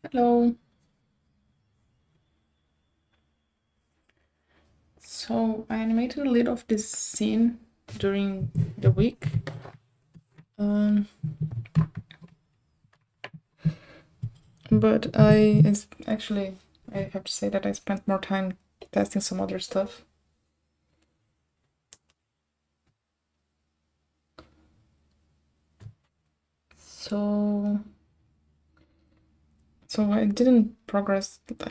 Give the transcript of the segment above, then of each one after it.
Hello. So I animated a little of this scene during the week. Um, but actually, I have to say that I spent more time testing some other stuff. So I didn't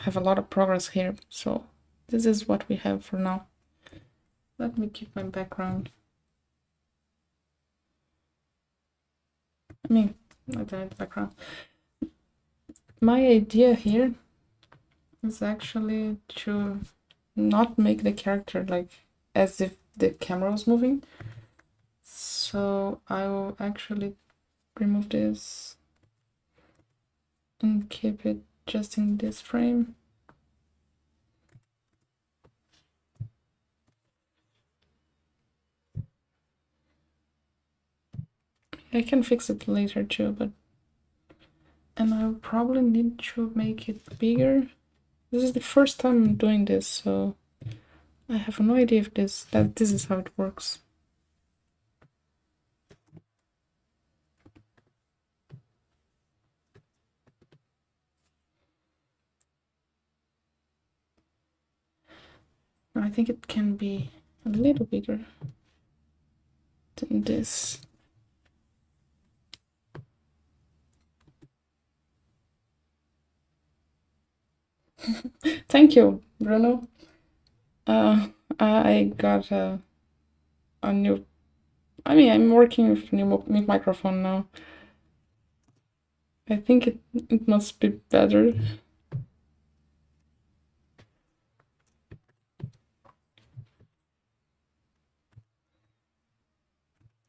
have a lot of progress here. So this is what we have for now. Let me keep my background. I mean, I don't have the background. My idea here is actually to not make the character like as if the camera was moving. So I will actually remove this and keep it just in this frame. I can fix it later too, and I'll probably need to make it bigger. This is the first time I'm doing this, so I have no idea if this is how it works. I think it can be a little bigger than this. Thank you, Bruno. I got a new. I mean, I'm working with a new microphone now. I think it must be better.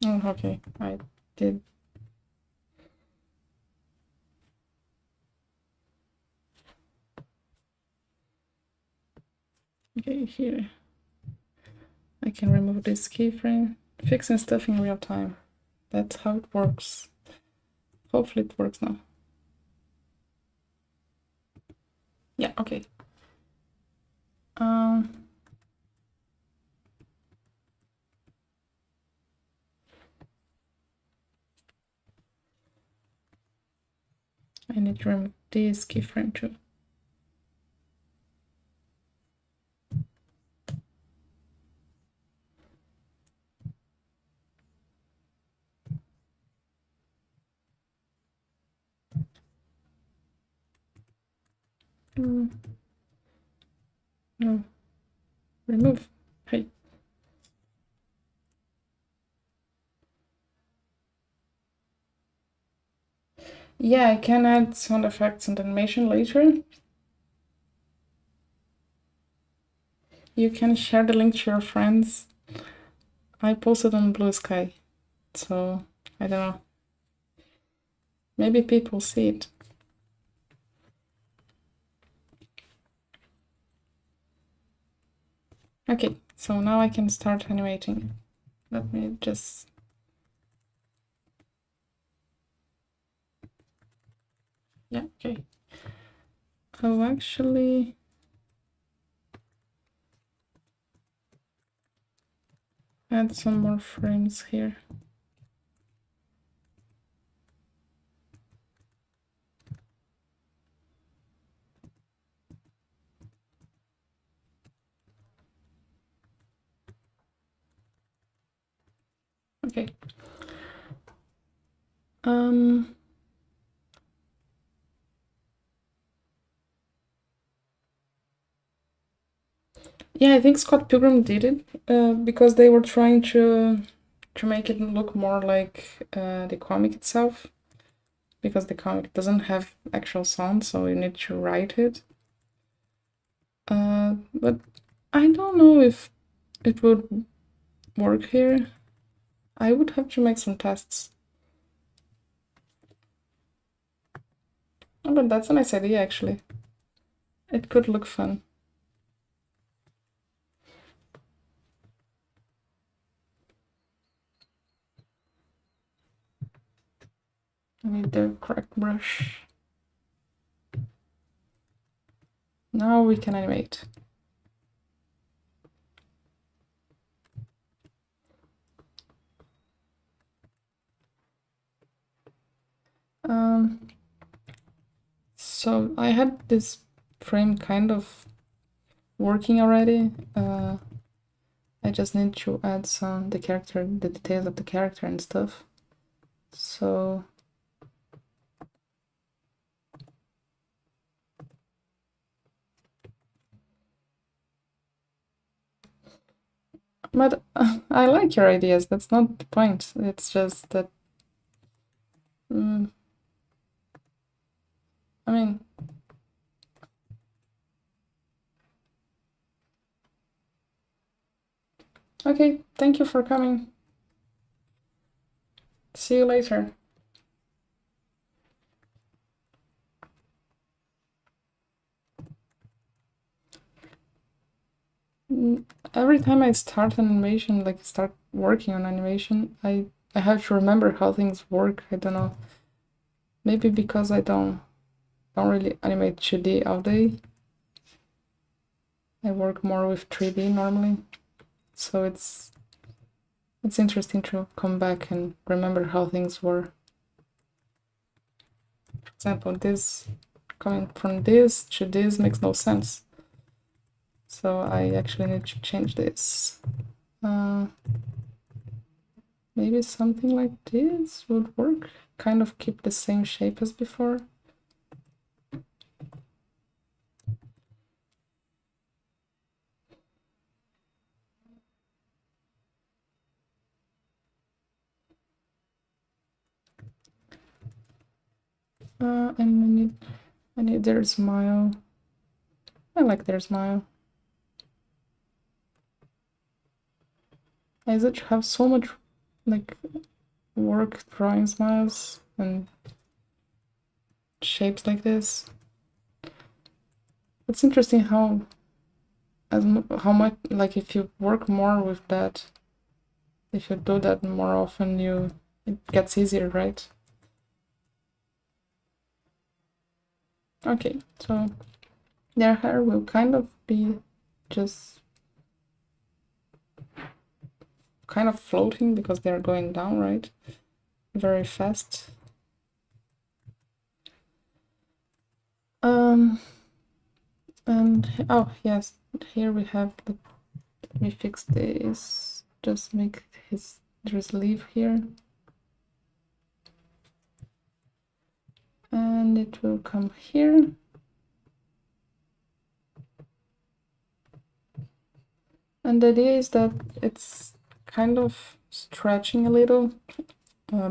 Oh, okay. I did. Okay, here. I can remove this keyframe. Fixing stuff in real time. That's how it works. Hopefully it works now. Yeah, okay. I need to remove this keyframe too. No. Remove. Hey. Yeah, I can add sound effects and animation later. You can share the link to your friends. I posted on Blue Sky, so I don't know. Maybe people see it. Okay, so now I can start animating. Let me just... Yeah, okay. I'll actually... add some more frames here. Okay. Yeah, I think Scott Pilgrim did it because they were trying to make it look more like the comic itself, because the comic doesn't have actual sound, so you need to write it. But I don't know if it would work here. I would have to make some tests. Oh, but that's a nice idea, actually. It could look fun. I need the correct brush. Now we can animate. So I had this frame kind of working already. I just need to add the details of the character and stuff. So but I like your ideas, that's not the point. It's just that I mean, okay, thank you for coming. See you later. Every time I start an animation, like start working on animation, I have to remember how things work. I don't know. Maybe because I don't really animate 2D all day. I work more with 3D normally. So it's interesting to come back and remember how things were. For example, this coming from this to this makes no sense. So I actually need to change this. Maybe something like this would work. Kind of keep the same shape as before. And I need their smile. I like their smile. I used to have so much like work drawing smiles and shapes like this. It's interesting how much, like, if you work more with that, if you do that more often, it gets easier, right? Okay, so their hair will kind of be just kind of floating because they're going down, right? Very fast. And oh yes, here we have let me fix this. Just make there's leaf here. And it will come here. And the idea is that it's kind of stretching a little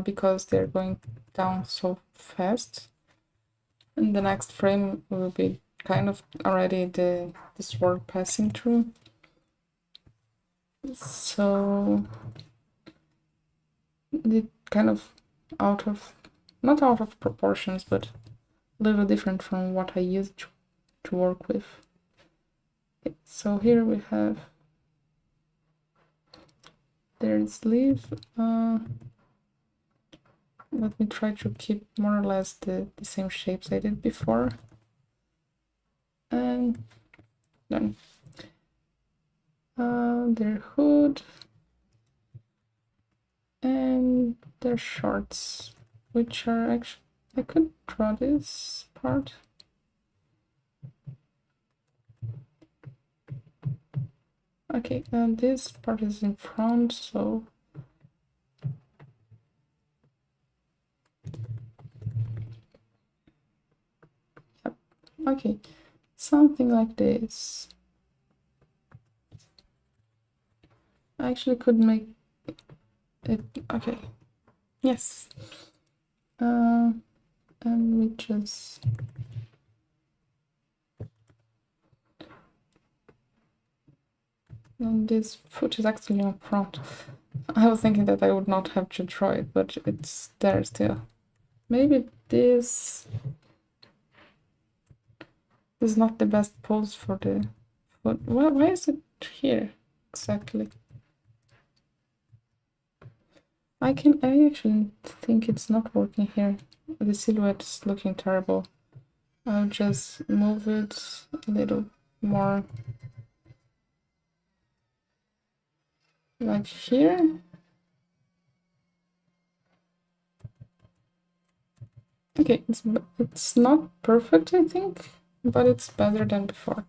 because they're going down so fast. And the next frame will be kind of already the sword passing through. So it kind of not out of proportions, but a little different from what I used to work with. Okay, so here we have there's leaf. Let me try to keep more or less the same shapes I did before. And done. Their hood and their shorts, which are actually, I could draw this part. Okay, and this part is in front, so yep. Okay, something like this. I actually could make it, okay, yes. And we just and this foot is actually in front. I was thinking that I would not have to draw it, but it's there still. Maybe this is not the best pose for the foot. Why is it here exactly? I actually think it's not working here. The silhouette is looking terrible. I'll just move it a little more like here. Okay, it's not perfect, I think, but it's better than before.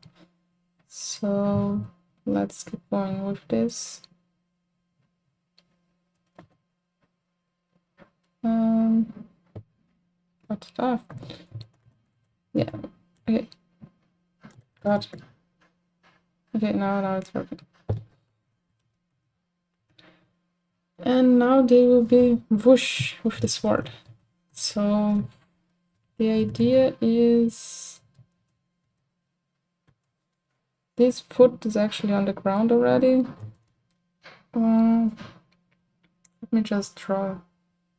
So let's keep going with this. What stuff? Yeah. Okay. Got it. Okay, now it's working. And now they will be whoosh with the sword. So the idea is this foot is actually on the ground already. Let me just draw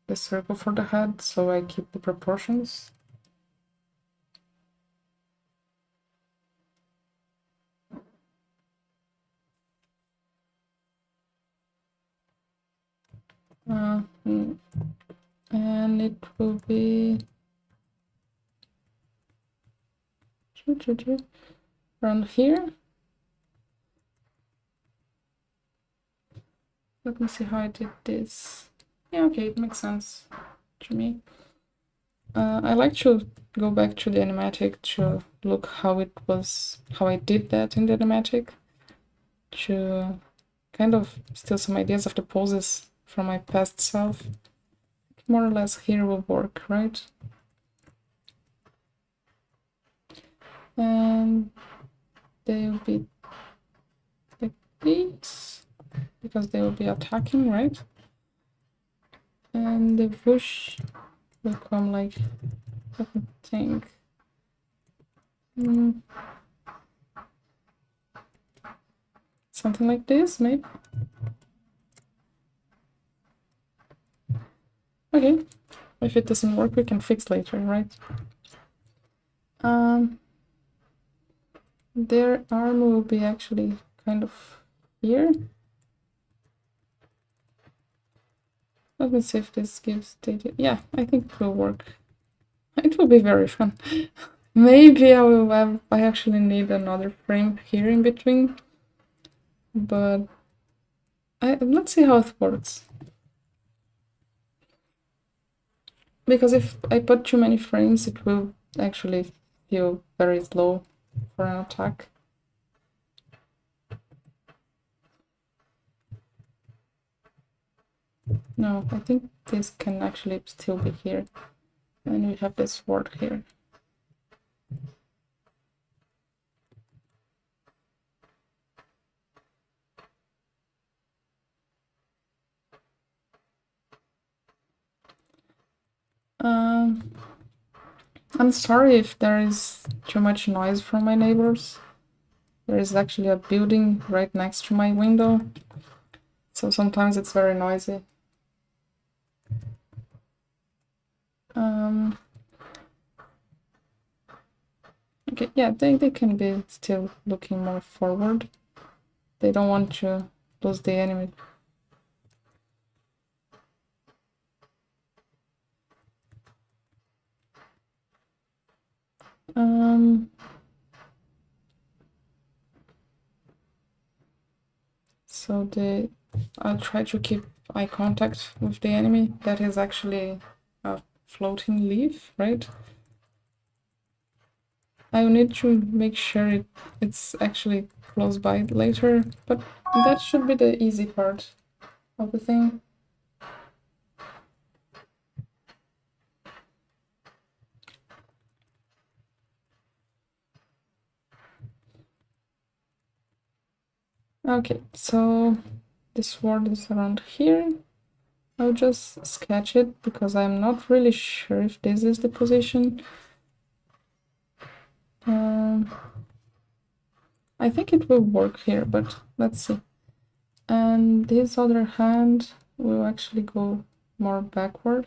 the circle for the head so I keep the proportions. And it will be around here. Let me see how I did this. Yeah, okay, it makes sense to me. I like to go back to the animatic to look how I did that in the animatic, to kind of steal some ideas of the poses from my past self. More or less here will work, right? And they will be like these, because they will be attacking, right? And the whoosh will come like, let me think. Something like this, maybe? Okay, if it doesn't work, we can fix later, right? Their arm will be actually kind of here. Let me see if this gives data. Yeah, I think it will work. It will be very fun. Maybe I actually need another frame here in between, but let's see how it works. Because if I put too many frames, it will actually feel very slow for an attack. No, I think this can actually still be here. And we have this sword here. I'm sorry if there is too much noise from my neighbors. There is actually a building right next to my window, so sometimes it's very noisy. Okay, yeah, they can be still looking more forward. They don't want to lose the enemy. So I'll try to keep eye contact with the enemy. That is actually a floating leaf, right? I will need to make sure it's actually close by later, but that should be the easy part of the thing. Okay, so the sword is around here. I'll just sketch it because I'm not really sure if this is the position. I think it will work here, but let's see. And this other hand will actually go more backward.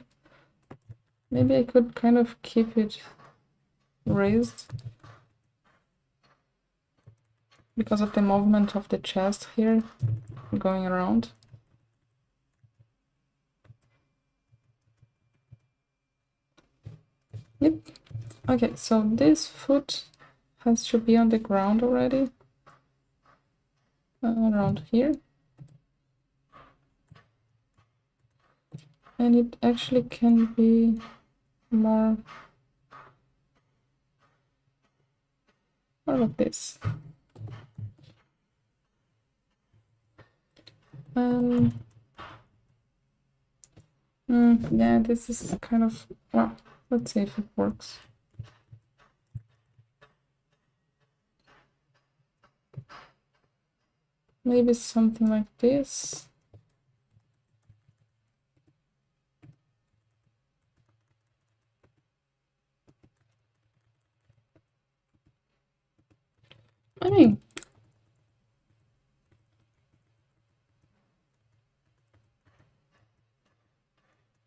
Maybe I could kind of keep it raised because of the movement of the chest here going around. Yep. Okay, so this foot has to be on the ground already. Around here. And it actually can be more like this. Yeah, this is kind of, well, let's see if it works. Maybe something like this. I mean,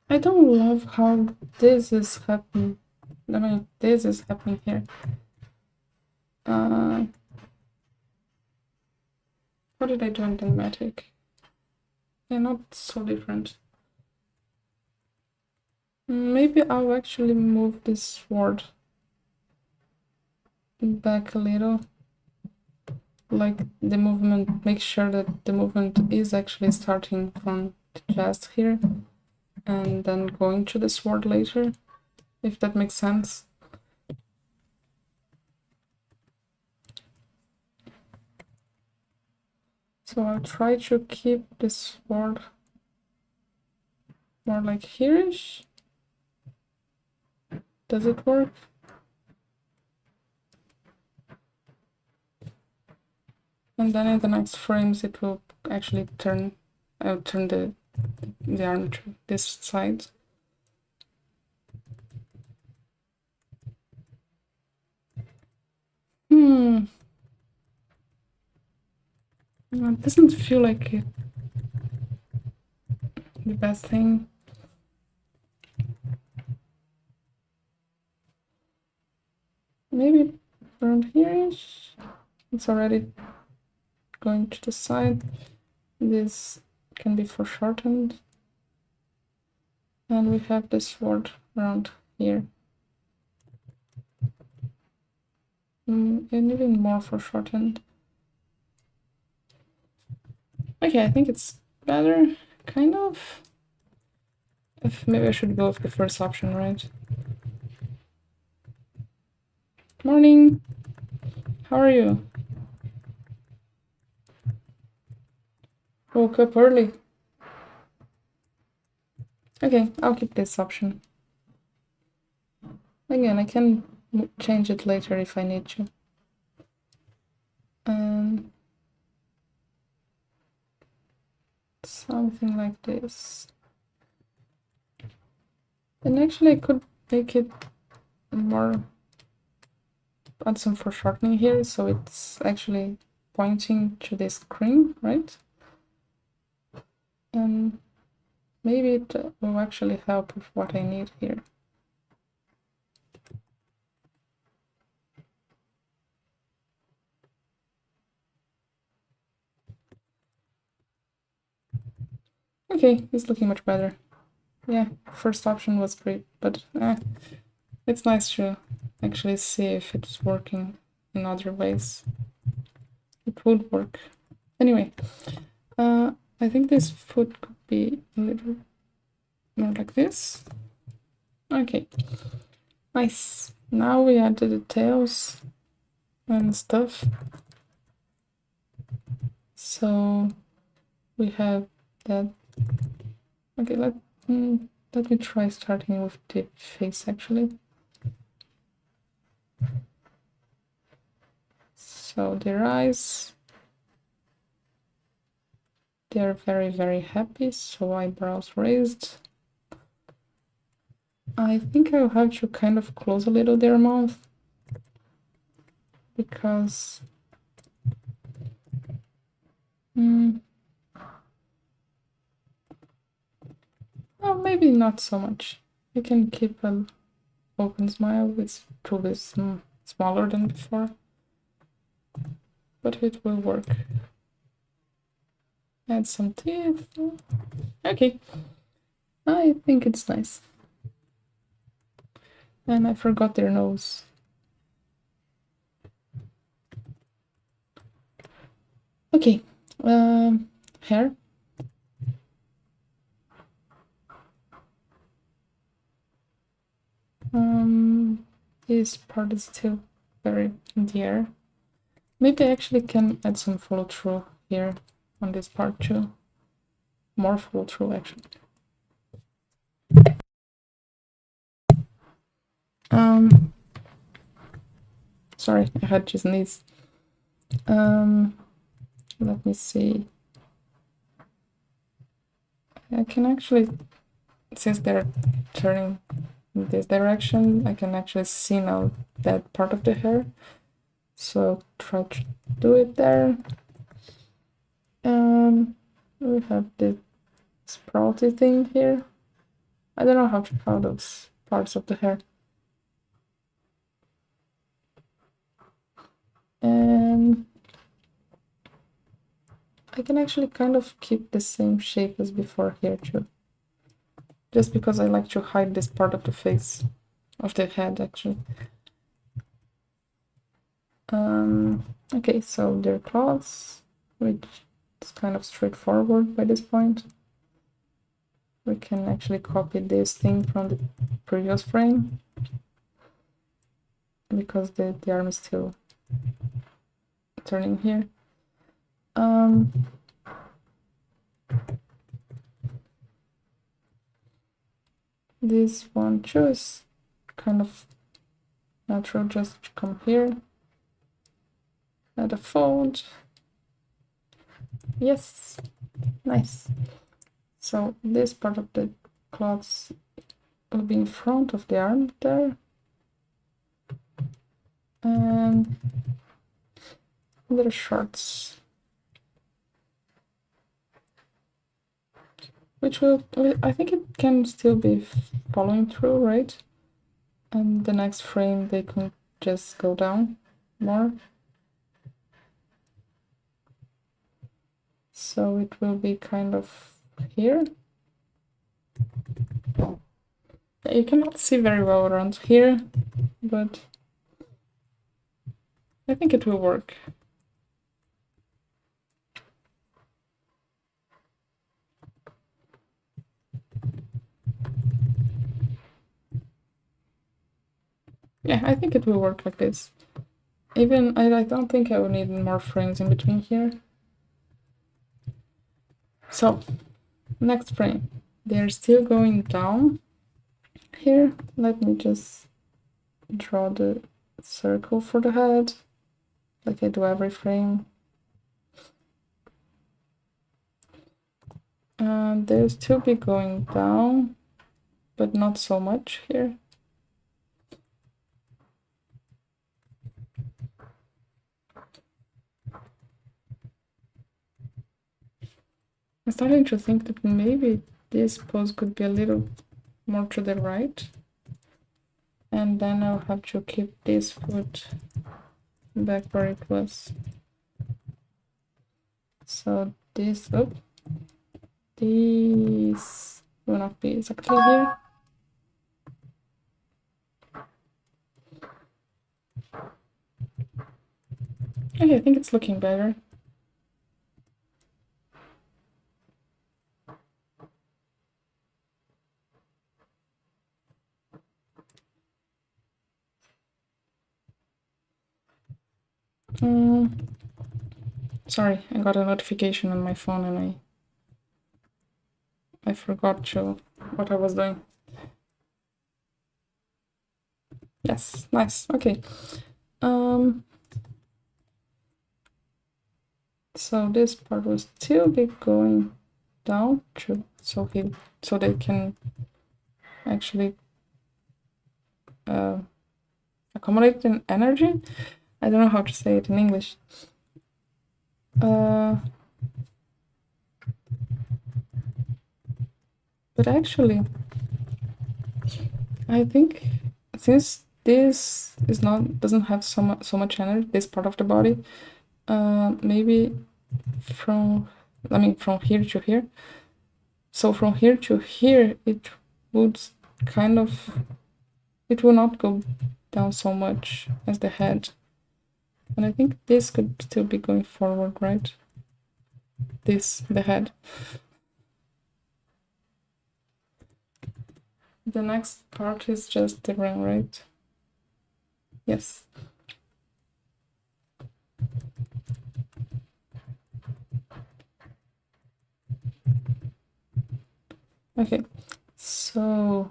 I don't love how this is happening. I mean, this is happening here. What did I do in Animating? They're not so different. Maybe I'll actually move this sword back a little. Like the movement, make sure that the movement is actually starting from the chest here and then going to the sword later, if that makes sense. So I'll try to keep the sword more like here-ish. Does it work? And then in the next frames it will actually turn, I'll turn the arm to this side. It doesn't feel like it, the best thing. Maybe around here-ish. It's already going to the side. This can be foreshortened. And we have the sword around here. And even more foreshortened. Okay, I think it's better, kind of. Maybe I should go with the first option, right? Morning! How are you? Woke up early. Okay, I'll keep this option. Again, I can change it later if I need to. Something like this. And actually I could make it more, add some foreshortening here, so it's actually pointing to the screen, right? And maybe it will actually help with what I need here. Okay, it's looking much better. Yeah, first option was great, but it's nice to actually see if it's working in other ways. It would work. Anyway, I think this foot could be a little more like this. Okay, nice. Now we add the details and stuff. So we have that. Okay, let me try starting with the face actually. So their eyes, they're very, very happy, so eyebrows raised. I think I'll have to kind of close a little their mouth because well, maybe not so much. I can keep an open smile. It's probably smaller than before, but it will work. Add some teeth. Okay, I think it's nice. And I forgot their nose. Okay, hair. This part is still very in the air. Maybe I actually can add some follow through here on this part too. More follow through actually. Sorry, I had to sneeze. Let me see. I can actually, since they're turning in this direction, I can actually see now that part of the hair. So try to do it there. We have the sprouty thing here. I don't know how to call those parts of the hair. And I can actually kind of keep the same shape as before here too. Just because I like to hide this part of the face, of the head actually. Okay, so their claws, which is kind of straightforward by this point. We can actually copy this thing from the previous frame because the arm is still turning here. This one too is kind of natural, just come here, add a fold. Yes, nice. So this part of the cloths will be in front of the arm there. And little shorts. Which will, I think it can still be following through, right? And the next frame they can just go down more. So it will be kind of here. You cannot see very well around here, but I think it will work. Yeah, I think it will work like this. Even, I don't think I will need more frames in between here. So, next frame. They're still going down here. Let me just draw the circle for the head, like I do every frame. And they'll still be going down, but not so much here. I'm starting to think that maybe this pose could be a little more to the right. And then I'll have to keep this foot back where it was. So this, oh, this will not be exactly here. Okay, I think it's looking better. Sorry, I got a notification on my phone and I forgot to what I was doing. Yes, nice. Okay. So this part will still be going down to so they can actually accommodate an energy. I don't know how to say it in English. But actually, I think since this is doesn't have so much energy, this part of the body, maybe from here to here. So from here to here, it would kind of it will not go down so much as the head. And I think this could still be going forward, right? This, the head. The next part is just the ring, right? Yes. Okay, so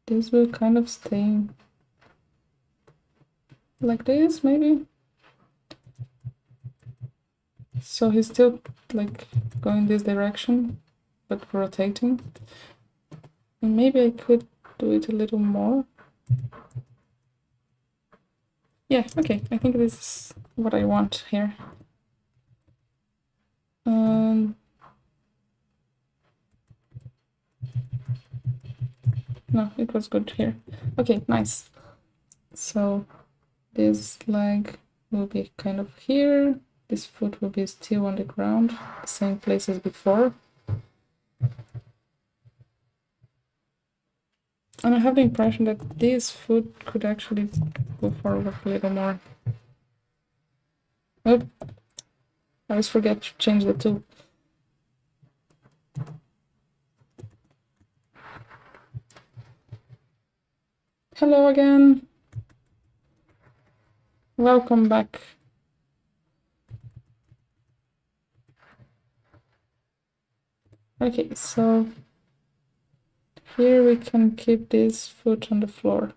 this will kind of stay like this, maybe. So he's still like going this direction, but rotating. And maybe I could do it a little more. Yeah, okay, I think this is what I want here. No, it was good here. Okay, nice. So this leg will be kind of here. This foot will be still on the ground, the same place as before. And I have the impression that this foot could actually go forward a little more. Oh, I always forget to change the tool. Hello again. Welcome back. Okay, so here we can keep this foot on the floor.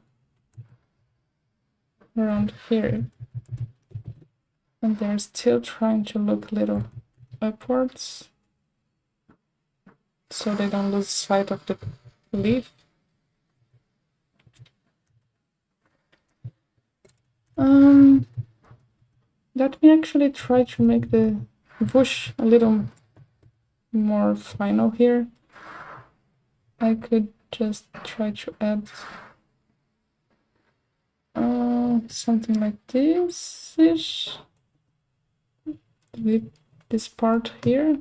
Around here. And they're still trying to look a little upwards. So they don't lose sight of the leaf. Let me actually try to make the whoosh a little more final here. I could just try to add something like this-ish. Delete this part here.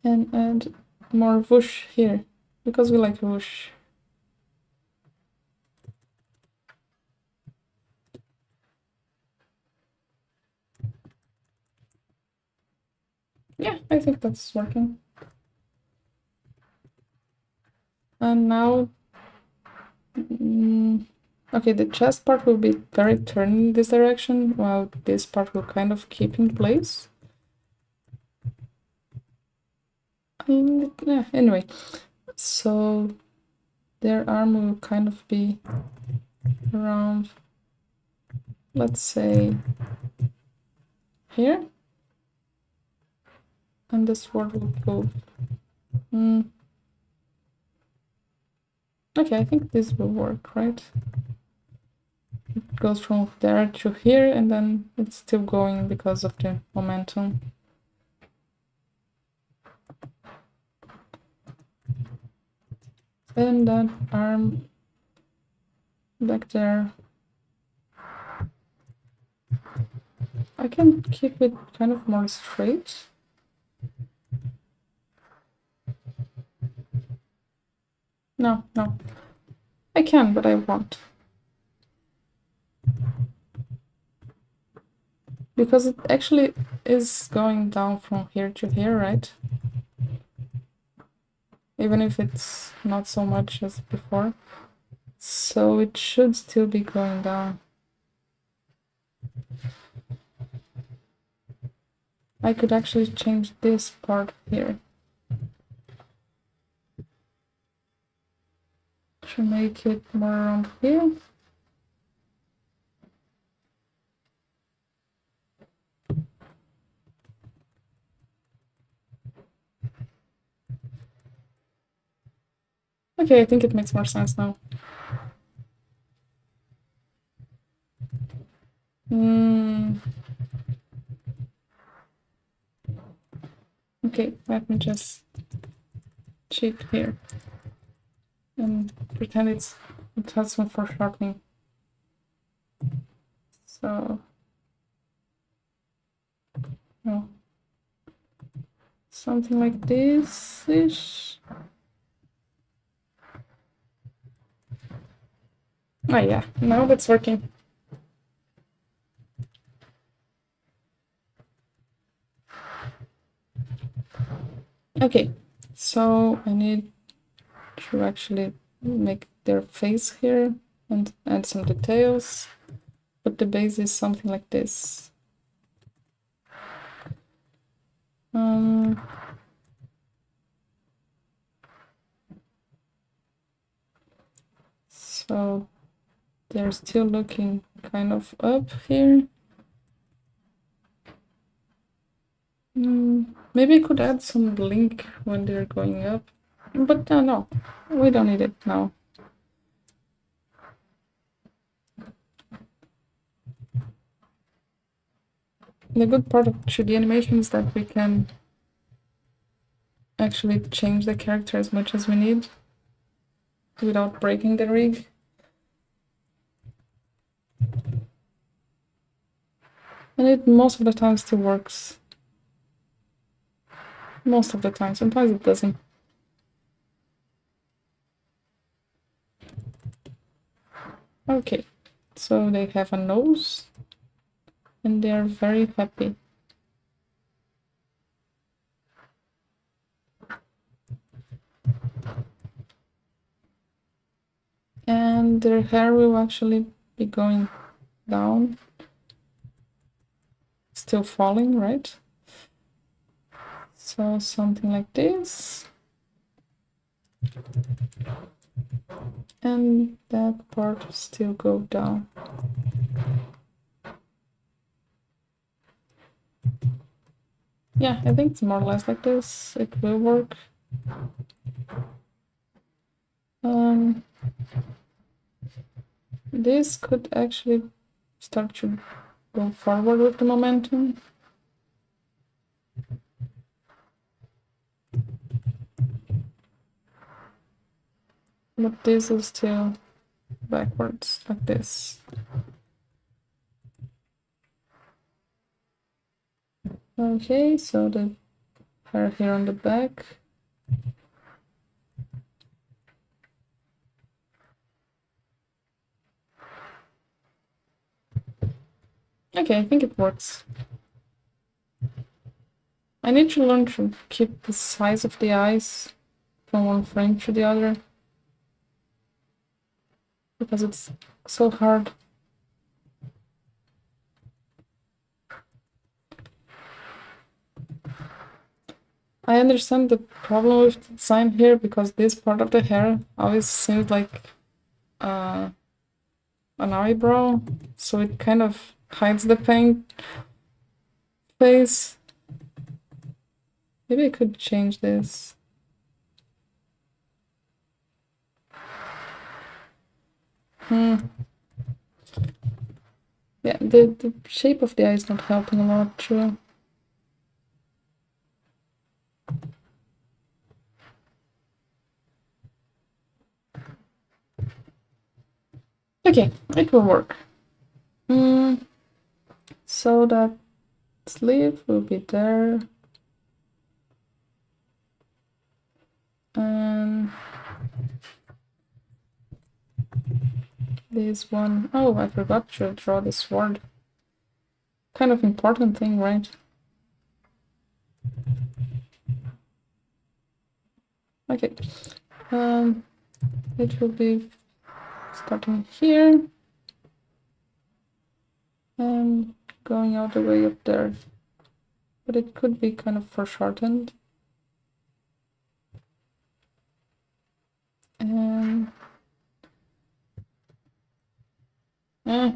And add more whoosh here, because we like whoosh. Yeah, I think that's working. And now, okay, the chest part will be very turning this direction, while this part will kind of keep in place. Yeah, anyway, so their arm will kind of be around, let's say, here. And the sword will go. Okay, I think this will work, right? It goes from there to here, and then it's still going because of the momentum. And that arm back there. I can keep it kind of more straight. No. I can, but I won't. Because it actually is going down from here to here, right? Even if it's not so much as before. So it should still be going down. I could actually change this part here to make it more around here. Okay, I think it makes more sense now. Okay, let me just cheat here and pretend it has some foreshortening. So, no, something like this-ish. Oh yeah, now that's working. Okay, so I need to actually make their face here and add some details, but the base is something like this. So they're still looking kind of up here. Maybe I could add some blink when they're going up, but no, we don't need it now. The good part of 2D animation is that we can actually change the character as much as we need without breaking the rig. And it most of the time still works. Most of the time, sometimes it doesn't. Okay, so they have a nose and they are very happy. And their hair will actually be going down, still falling, right? So something like this. And that part still go down. Yeah, I think it's more or less like this. It will work. This could actually start to go forward with the momentum. But this is still backwards, like this. Okay, so the hair here on the back. Okay, I think it works. I need to learn to keep the size of the eyes from one frame to the other, because it's so hard. I understand the problem with the design here, because this part of the hair always seems like an eyebrow, so it kind of hides the paint face. Maybe I could change this. Yeah, the shape of the eye is not helping a lot too. Okay, it will work. So that sleeve will be there. And this one, oh, I forgot to draw the sword. Kind of important thing, right? Okay. It will be starting here and going all the way up there. But it could be kind of foreshortened. And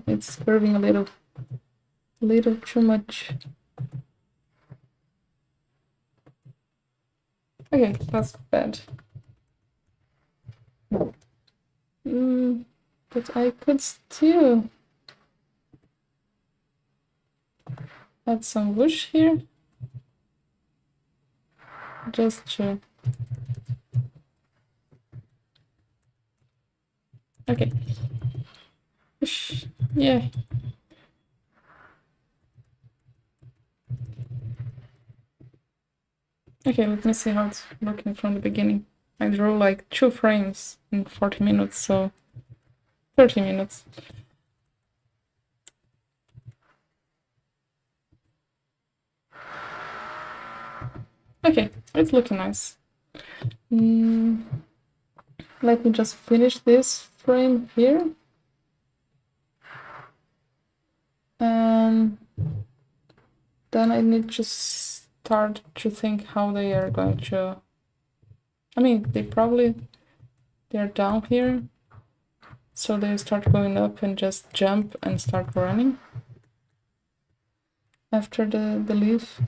it's curving a little too much. Okay, that's bad. But I could still add some whoosh here. Just to... Okay. Whoosh. Yeah. Okay, let me see how it's looking from the beginning. I drew like 2 frames in 40 minutes, so 30 minutes. Okay, it's looking nice. Let me just finish this frame here. And then I need to start to think how they are going to... I mean, they're down here. So they start going up and just jump and start running after the leaf.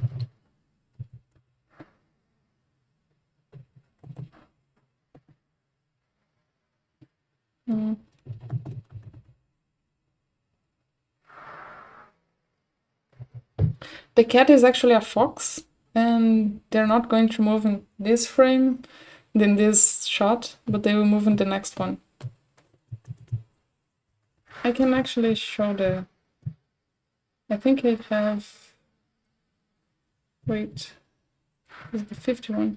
The cat is actually a fox, and they're not going to move in this frame, in this shot, but they will move in the next one. I can actually show the... I think I have... Wait, is the 51?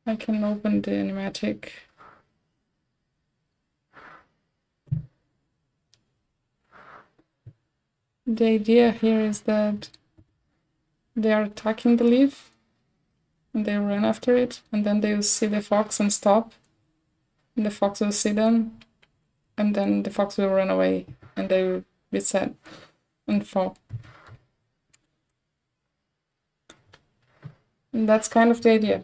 I can open the animatic. The idea here is that they are attacking the leaf, and they run after it, and then they will see the fox and stop, and the fox will see them, and then the fox will run away, and they will be sad and fall. And that's kind of the idea.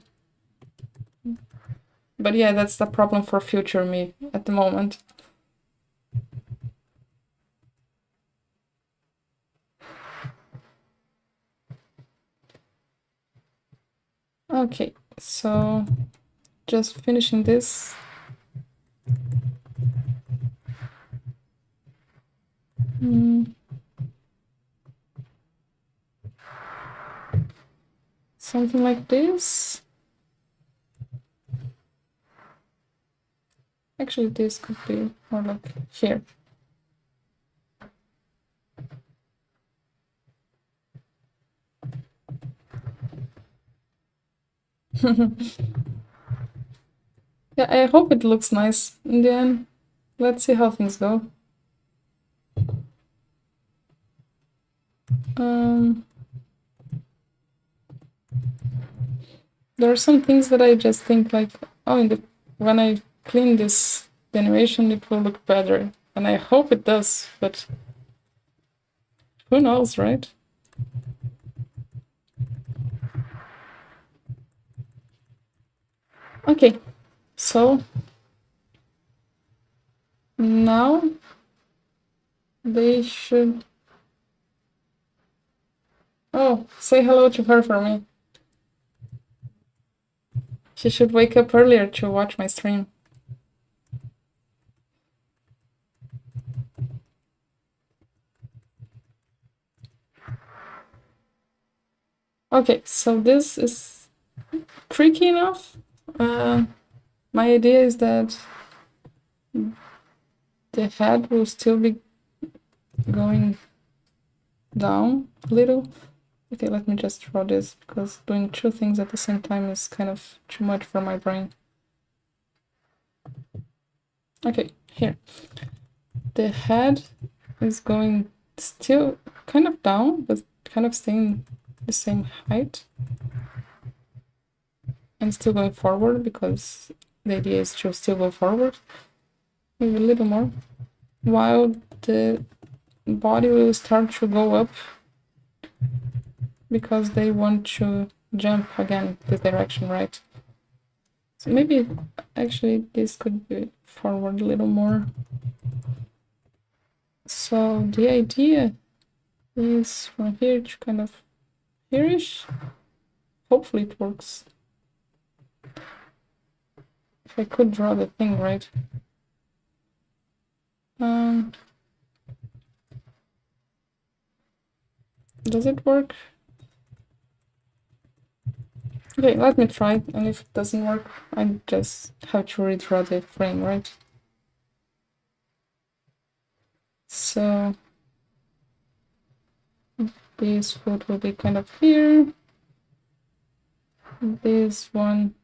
But yeah, that's the problem for future me at the moment. Okay, so just finishing this. Something like this. Actually, this could be more like here. Yeah, I hope it looks nice in the end. Let's see how things go. There are some things that I just think like, oh, when I clean this animation, it will look better. And I hope it does, but who knows, right? Okay, so now they should... Oh, say hello to her for me. She should wake up earlier to watch my stream. Okay, so this is tricky enough. My idea is that the head will still be going down a little. Okay, let me just draw this, because doing two things at the same time is kind of too much for my brain. Okay, here. The head is going still kind of down, but kind of staying the same height. And still going forward, because the idea is to still go forward. Maybe a little more. While the body will start to go up, because they want to jump again this direction, right? So maybe actually this could be forward a little more. So the idea is from here to kind of here-ish. Hopefully it works. If I could draw the thing right. Does it work? Okay, let me try, and if it doesn't work, I just have to redraw the frame, right? So this foot will be kind of here. This one,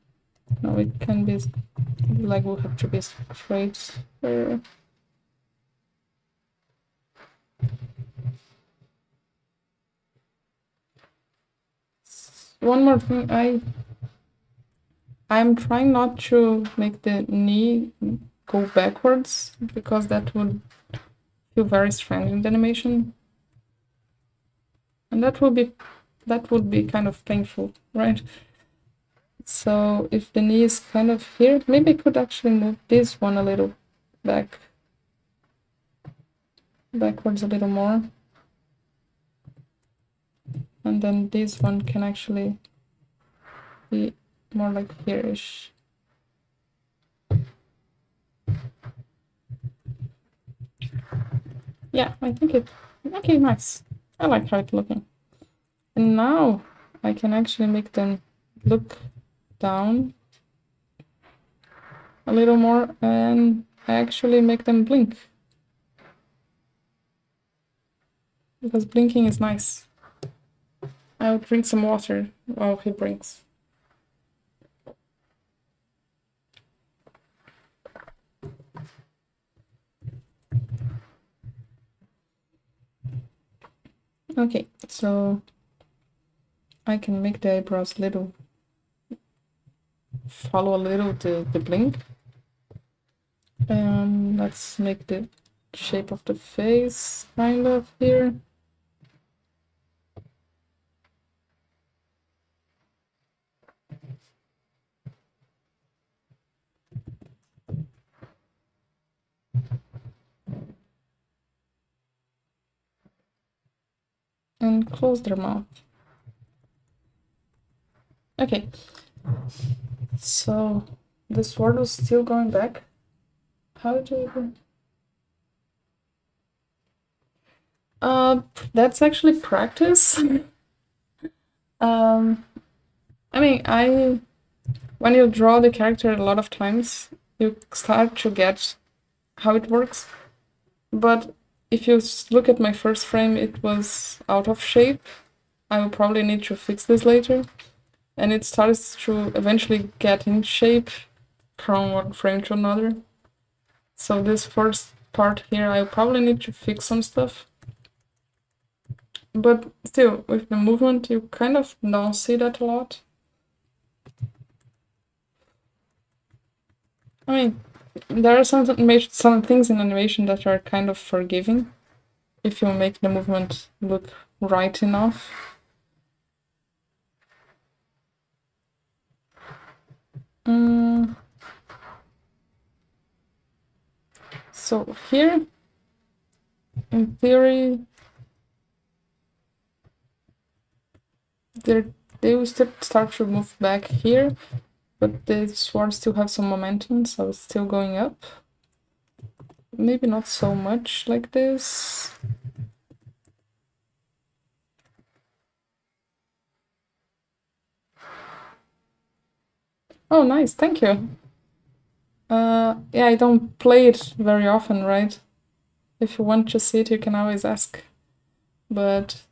no, it can be, the leg will have to be straight there. One more thing, I'm trying not to make the knee go backwards because that would feel very strange in the animation. And that would be kind of painful, right? So if the knee is kind of here, maybe I could actually move this one a little backwards a little more. And then this one can actually be more like here-ish. Yeah, I think it... Okay, nice. I like how it's looking. And now I can actually make them look down a little more, and I actually make them blink. Because blinking is nice. I'll drink some water while he blinks. Okay, so I can make the eyebrows little, follow a little the blink. Let's make the shape of the face kind of here. And close their mouth. Okay, so the sword was still going back. How do you... That's actually practice. I mean, when you draw the character a lot of times, you start to get how it works. But if you look at my first frame, it was out of shape. I will probably need to fix this later. And it starts to eventually get in shape from one frame to another. So this first part here, I'll probably need to fix some stuff. But still, with the movement, you kind of don't see that a lot. I mean, there are some things in animation that are kind of forgiving if you make the movement look right enough. So here, in theory, they will start to move back here, but the sword still have some momentum, so it's still going up. Maybe not so much like this. Oh, nice, thank you. Yeah, I don't play it very often, right? If you want to see it, you can always ask. But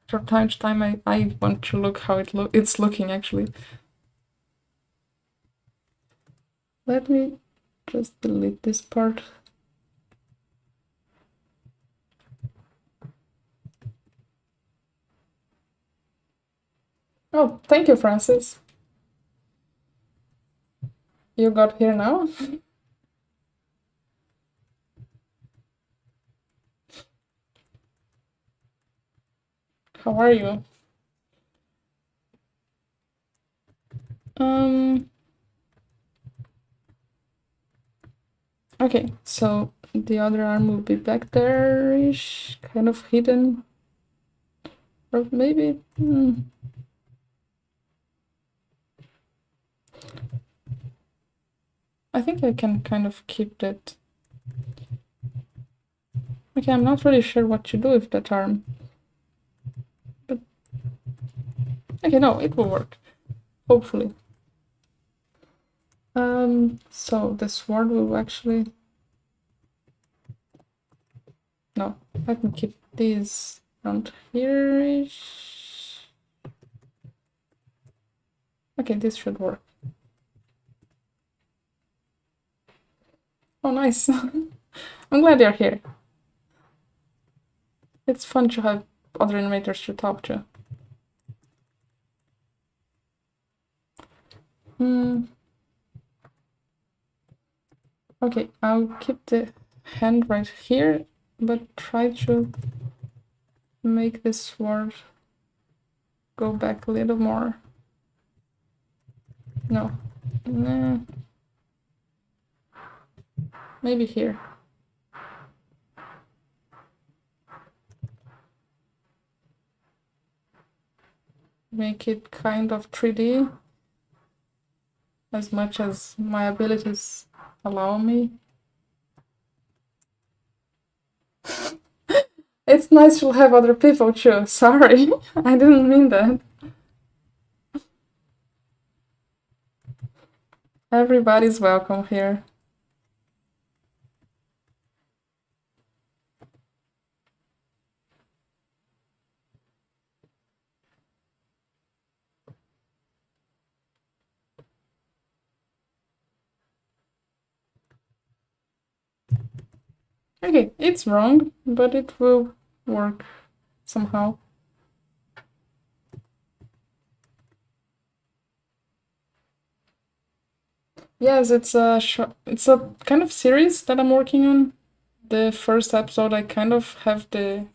from time to time, I want to look how it's looking, actually. Let me just delete this part. Oh, thank you, Francis. You got here now? How are you? Okay, so the other arm will be back there-ish, kind of hidden. Or maybe... I think I can kind of keep that. Okay, I'm not really sure what to do with that arm. But... okay, no, it will work. Hopefully. So the sword will actually... no, let me keep these around here-ish. Okay, this should work. Oh, nice. I'm glad you're here. it's fun to have other animators to talk to. Okay, I'll keep the hand right here, but try to make this sword go back a little more. No. Nah. Maybe here. Make it kind of 3D as much as my abilities allow me. It's nice to have other people too. Sorry, I didn't mean that. Everybody's welcome here. Okay, it's wrong, but it will work somehow. Yes, it's a kind of series that I'm working on. The first episode, I kind of have the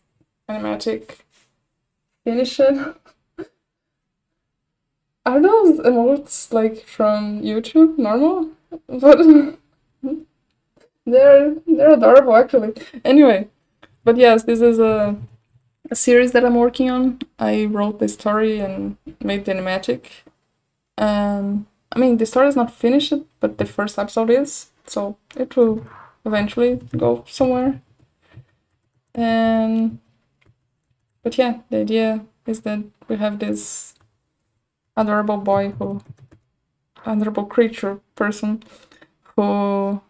animatic finish it. Are those emotes like from YouTube normal? But they're adorable actually. Anyway, but yes, this is a series that I'm working on. I wrote the story and made the animatic. I mean, the story is not finished, but the first episode is, so it will eventually go somewhere. And but yeah, the idea is that we have this adorable adorable creature person who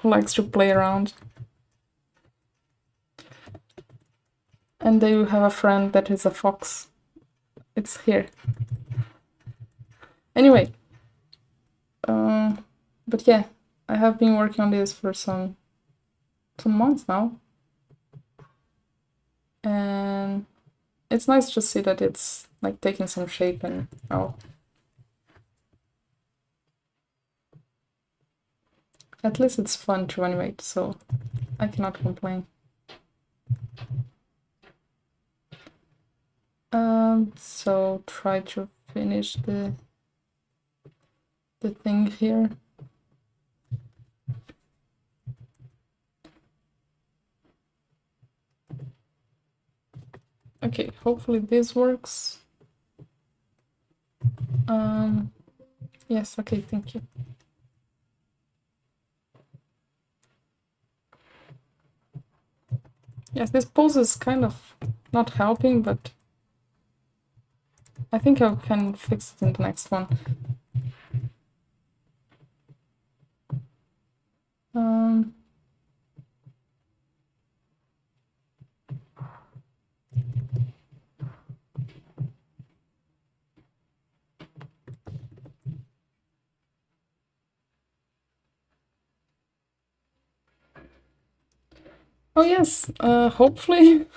likes to play around. And they will have a friend that is a fox. It's here. Anyway, but yeah, I have been working on this for some months now, and it's nice to see that it's like taking some shape and oh, at least it's fun to animate, so I cannot complain. So try to finish the thing here. Okay, hopefully this works. Yes, okay, thank you. Yes, this pose is kind of not helping, but I think I can fix it in the next one. Oh yes, hopefully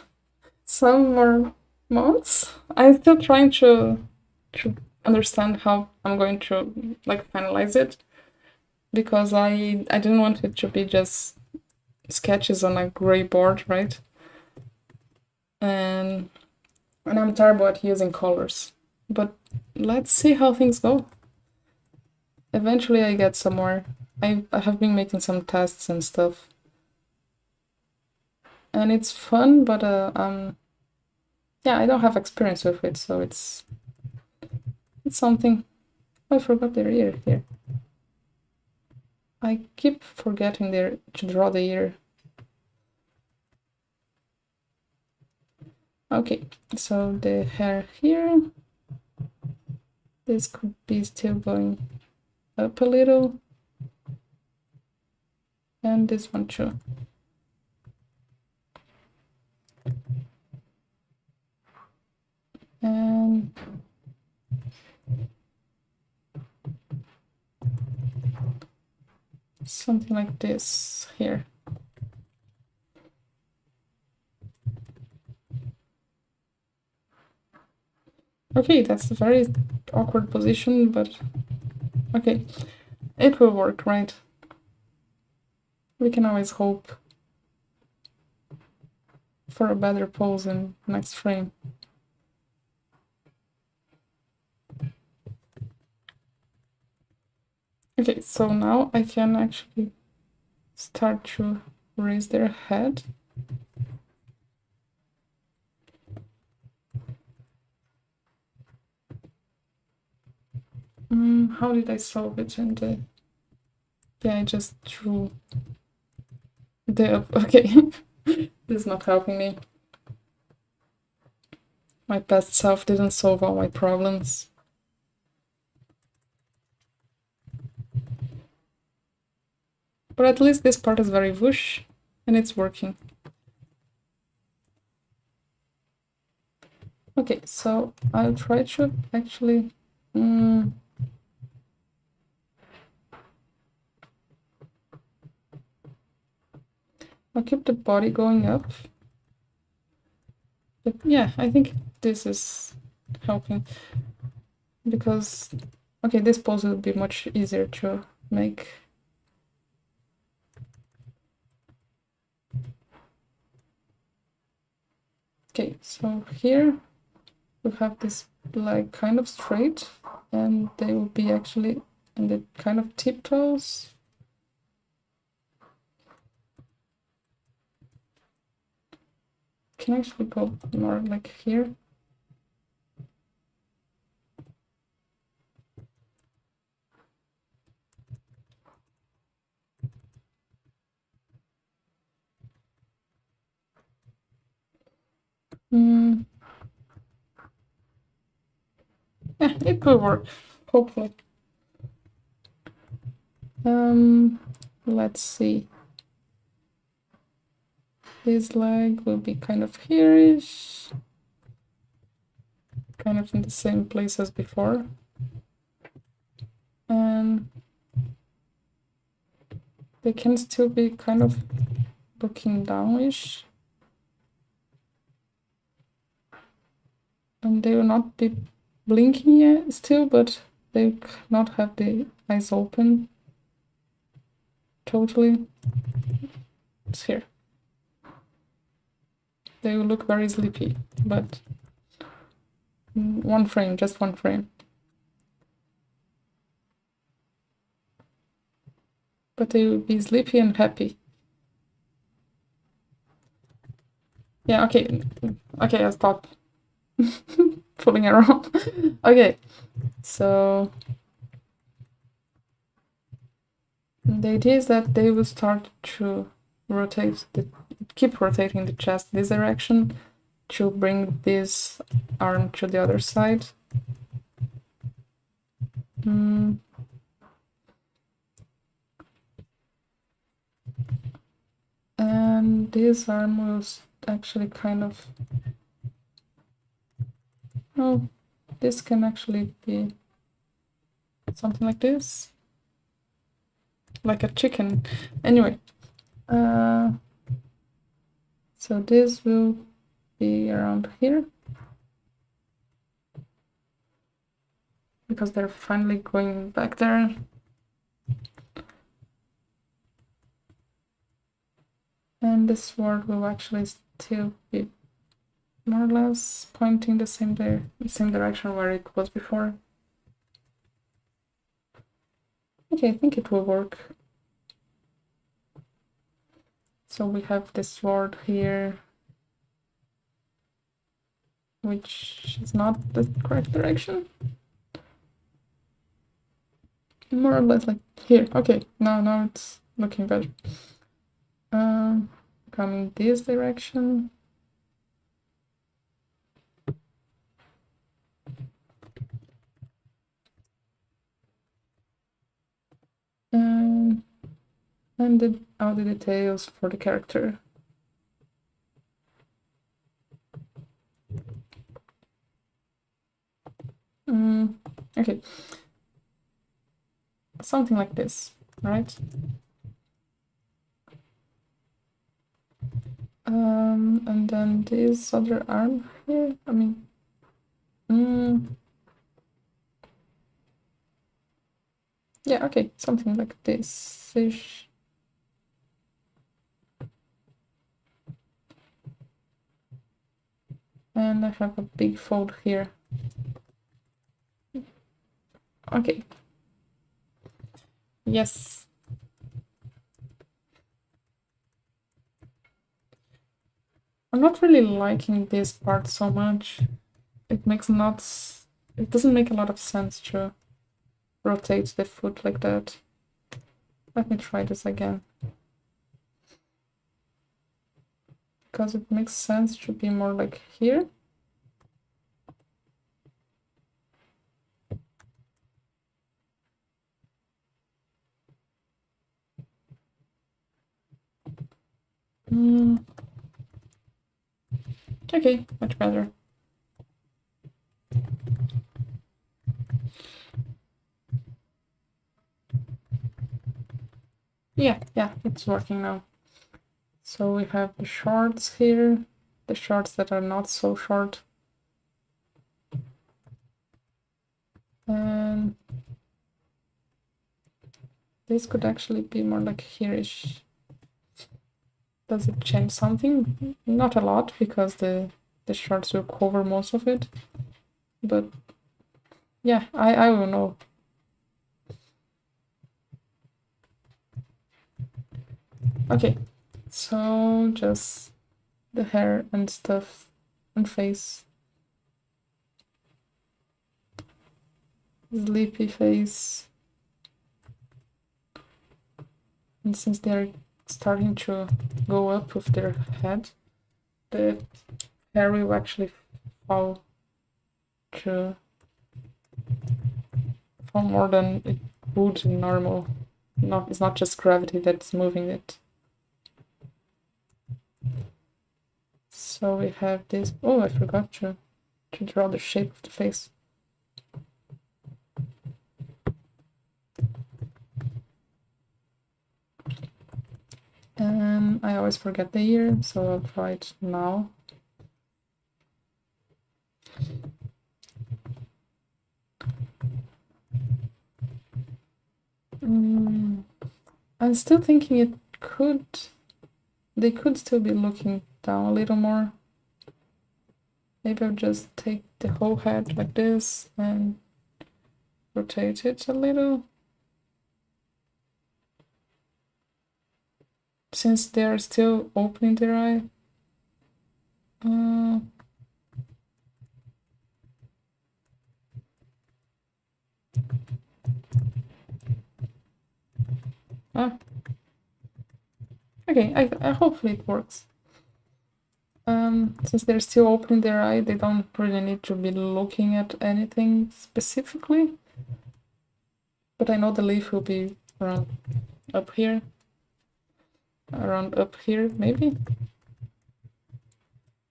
some more months. I'm still trying to understand how I'm going to like finalize it, because I didn't want it to be just sketches on a gray board, right? And I'm terrible at using colors. But let's see how things go. Eventually I get somewhere. I have been making some tests and stuff. And it's fun, but yeah, I don't have experience with it, so it's something. I forgot the ear here. I keep forgetting there to draw the ear. Okay, so the hair here. This could be still going up a little. And this one too. And something like this here. Okay, that's a very awkward position, but okay. It will work, right? We can always hope for a better pose in next frame. Okay, so now I can actually start to raise their head. How did I solve it? And yeah, I just drew the okay. This is not helping me. My past self didn't solve all my problems. But at least this part is very whoosh, and it's working. Okay, so I'll try to actually... I'll keep the body going up. But yeah, I think this is helping. Because, okay, this pose will be much easier to make. Okay, so here we have this like kind of straight, and they will be actually in the kind of tiptoes. Can actually go more like here. Yeah, it will work, hopefully. Let's see. This leg will be kind of here-ish, kind of in the same place as before. And they can still be kind of looking down-ish. And they will not be blinking yet still, but they cannot have the eyes open totally. It's here. They will look very sleepy, but one frame, just one frame. But they will be sleepy and happy. Yeah, okay. Okay, I'll stop fooling around. Okay, so the idea is that they will start to keep rotating the chest this direction to bring this arm to the other side. And this arm will actually kind of... Oh, this can actually be something like this. Like a chicken. Anyway. So this will be around here. Because they're finally going back there. And the sword will actually still be more or less pointing the same direction where it was before. Okay, I think it will work. So we have the sword here, which is not the correct direction. More or less like here. Okay, now it's looking better. Coming this direction. And all the details for the character. Okay. Something like this, right? And then this other arm here, I mean, Yeah, okay, something like this-ish. And I have a big fold here. Okay. Yes. I'm not really liking this part so much. It doesn't make a lot of sense to rotate the foot like that. Let me try this again. Because it makes sense to be more like here. Okay, much better. Yeah, it's working now. So we have the shorts here, the shorts that are not so short. And this could actually be more like here-ish. Does it change something? Not a lot, because the shorts will cover most of it. But yeah, I will know. Okay, so just the hair and stuff and face. Sleepy face. And since they're starting to go up with their head, the hair will actually fall more than it would in normal. It's not just gravity that's moving it. So we have this. Oh, I forgot to draw the shape of the face. And I always forget the ear, so I'll try it now. I'm still thinking they could still be looking down a little more. Maybe I'll just take the whole head like this and rotate it a little. Since they're still opening their eye. Okay, I hopefully it works. Since they're still opening their eye, they don't really need to be looking at anything specifically. But I know the leaf will be around up here. Around up here, maybe?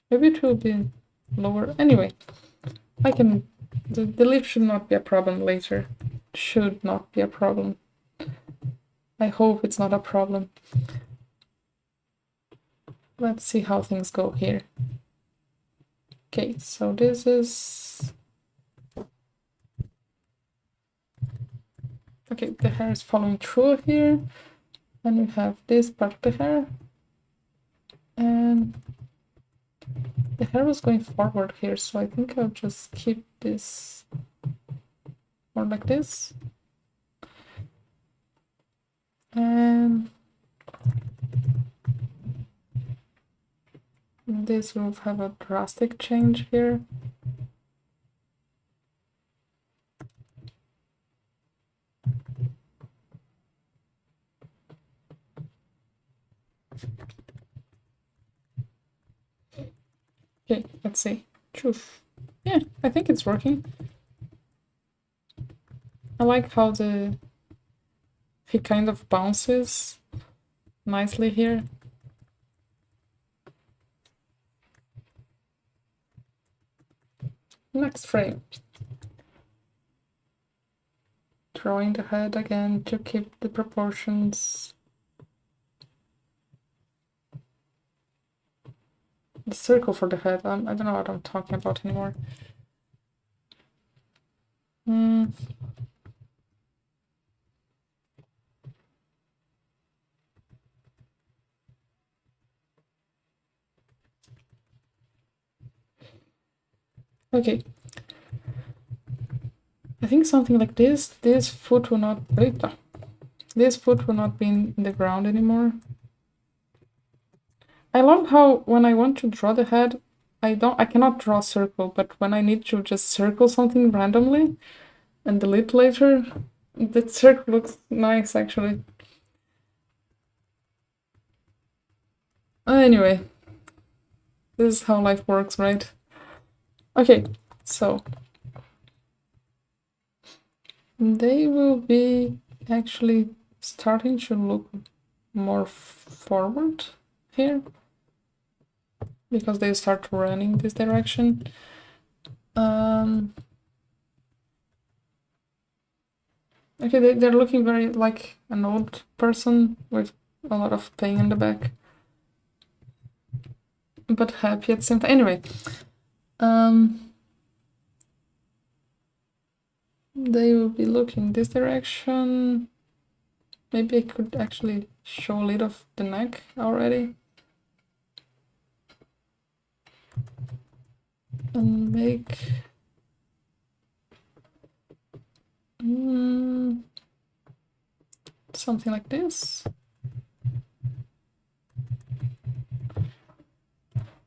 Maybe it will be lower. Anyway, the leaf should not be a problem later. Should not be a problem. I hope it's not a problem. Let's see how things go here. Okay, so this is... Okay, the hair is following through here. And we have this part of the hair. And the hair was going forward here, so I think I'll just keep this more like this. And this will have a drastic change here. Okay, let's see. Truth. Yeah, I think it's working. I like how he kind of bounces nicely here. Next frame. Drawing the head again to keep the proportions. The circle for the head. I don't know what I'm talking about anymore. Hmm. Okay. I think something like this foot will not this foot will not be in the ground anymore. I love how when I want to draw the head, I cannot draw a circle, but when I need to just circle something randomly and delete later, that circle looks nice actually. Anyway, this is how life works, right? Okay, so they will be actually starting to look more forward here because they start running this direction. Okay, they're looking very like an old person with a lot of pain in the back, but happy at the same time. Anyway, they will be looking this direction. Maybe I could actually show a little of the neck already. And make something like this.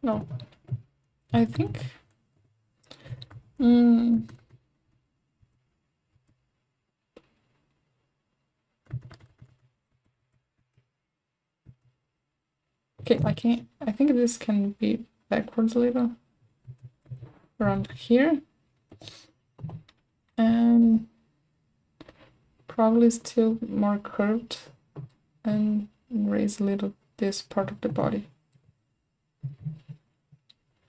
No, I think. Okay, I think this can be backwards a little. Around here. And probably still more curved and raise a little this part of the body.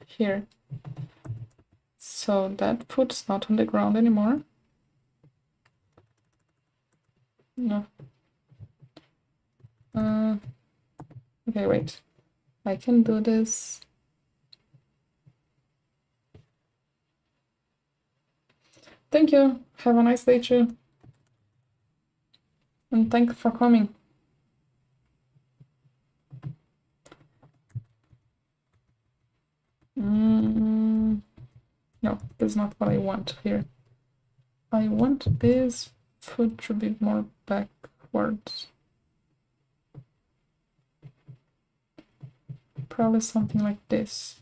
Here. So that foot's not on the ground anymore. No. Okay, wait. I can do this. Thank you. Have a nice day too. And thank you for coming. No, that's not what I want here. I want this foot to be more backwards. Probably something like this.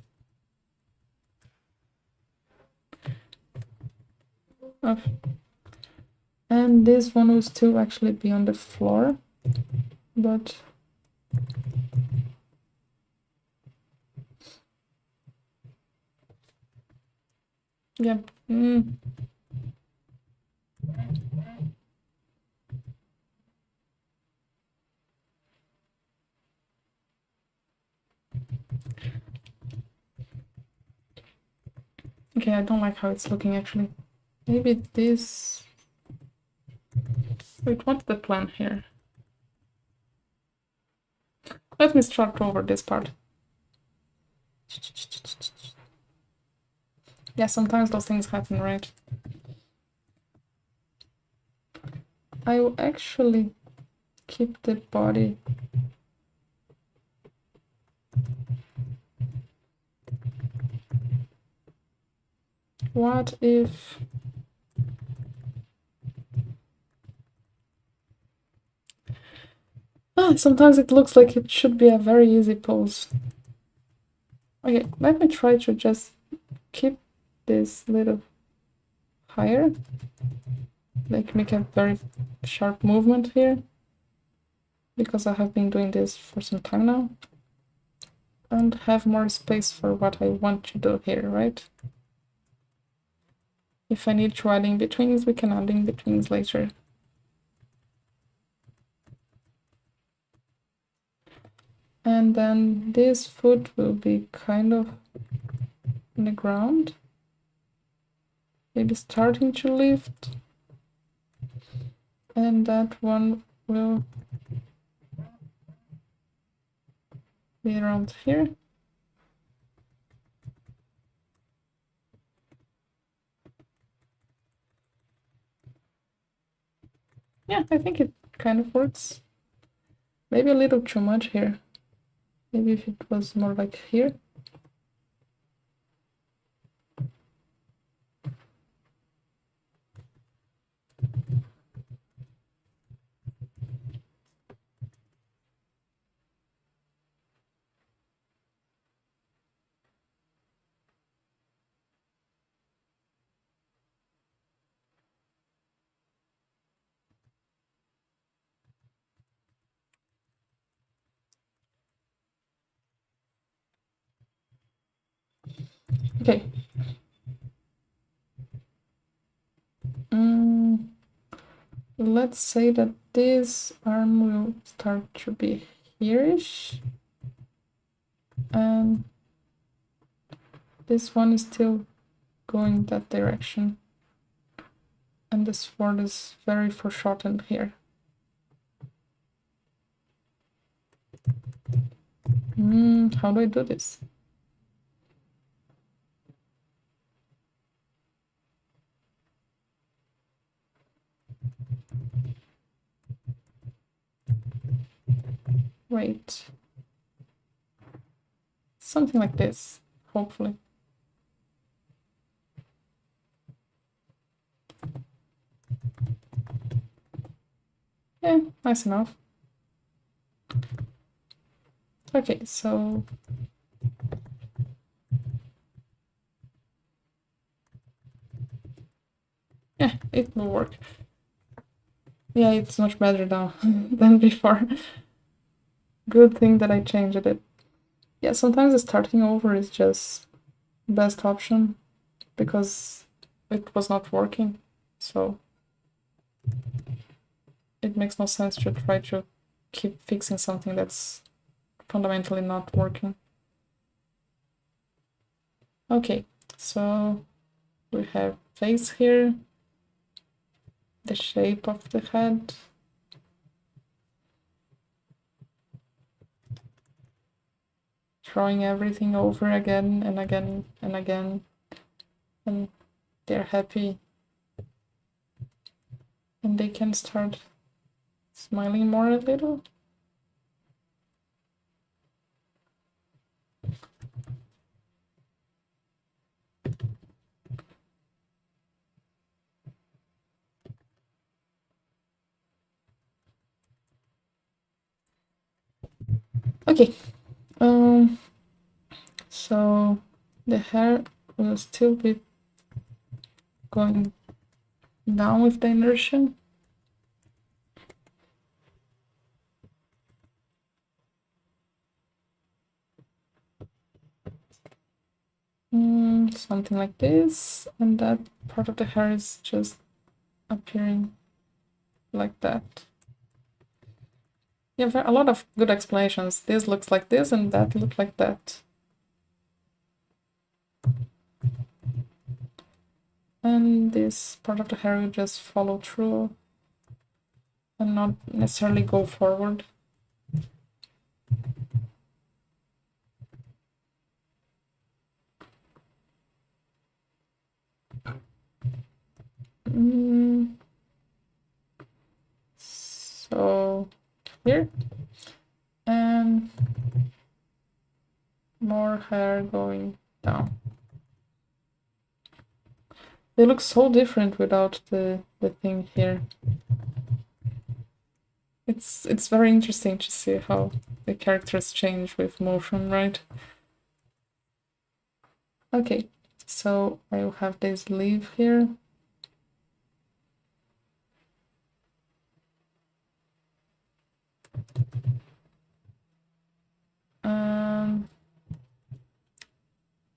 And this one will still actually be on the floor, but yeah. Okay, I don't like how it's looking actually. Maybe this. Wait, what's the plan here? Let me start over this part. Yeah, sometimes those things happen, right? I will actually keep the body. What if... sometimes it looks like it should be a very easy pose. Okay, let me try to just keep this little higher. Like make a very sharp movement here. Because I have been doing this for some time now. And have more space for what I want to do here, right? If I need to add in-betweens, we can add in-betweens later. And then this foot will be kind of on the ground. Maybe starting to lift. And that one will be around here. Yeah, I think it kind of works. Maybe a little too much here. Maybe if it was more like here. Okay. Let's say that this arm will start to be here-ish. And this one is still going that direction. And the sword is very foreshortened here. How do I do this? Wait. Something like this, hopefully. Yeah, nice enough. Okay, so yeah, it will work. Yeah, it's much better now than before. Good thing that I changed it. Yeah, sometimes starting over is just best option because it was not working. So it makes no sense to try to keep fixing something that's fundamentally not working. Okay, so we have face here, the shape of the head. Drawing everything over again and again and again, and they're happy and they can start smiling more a little. Okay, so the hair will still be going down with the inertia. Something like this, and that part of the hair is just appearing like that. Yeah, a lot of good explanations. This looks like this and that looks like that. And this part of the hair will just follow through and not necessarily go forward. So here, and more hair going down. They look so different without the thing here. It's very interesting to see how the characters change with motion, right? Okay, so I will have this leaf here.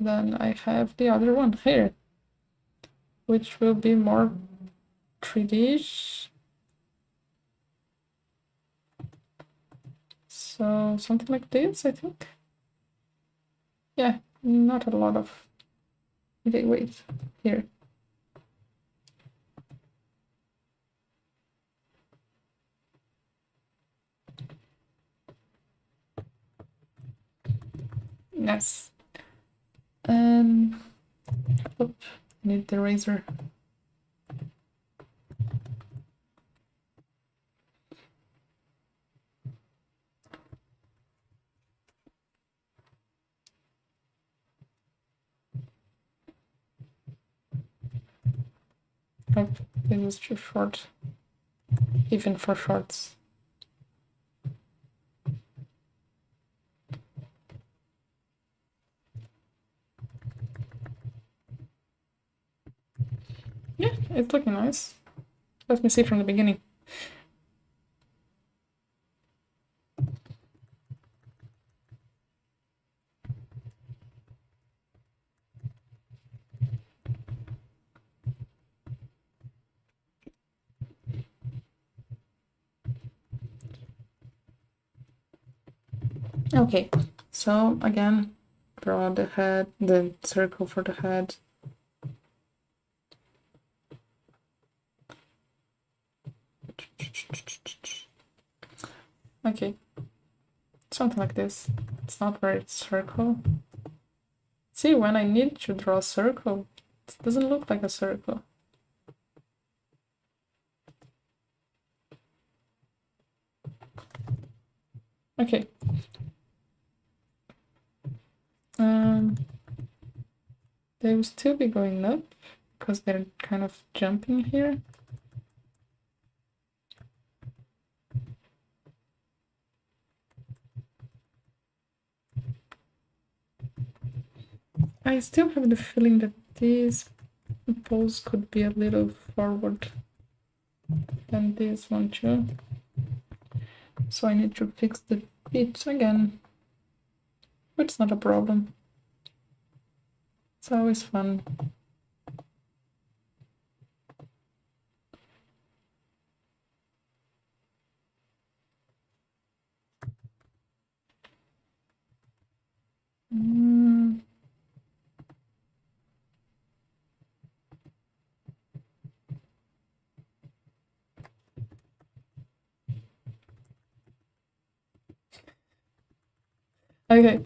Then I have the other one here, which will be more 3D-ish. So something like this, I think. Yeah, not a lot of... Okay, wait, here. Yes. Oop, need the razor. Nope, this is too short, even for shorts. Yeah, it's looking nice. Let me see from the beginning. Okay, so again, draw the head, the circle for the head. Okay, something like this. It's not very circle. See, when I need to draw a circle, it doesn't look like a circle. Okay. They will still be going up because they're kind of jumping here. I still have the feeling that this pose could be a little forward than this one too. So I need to fix the feet again. But it's not a problem. It's always fun. Okay.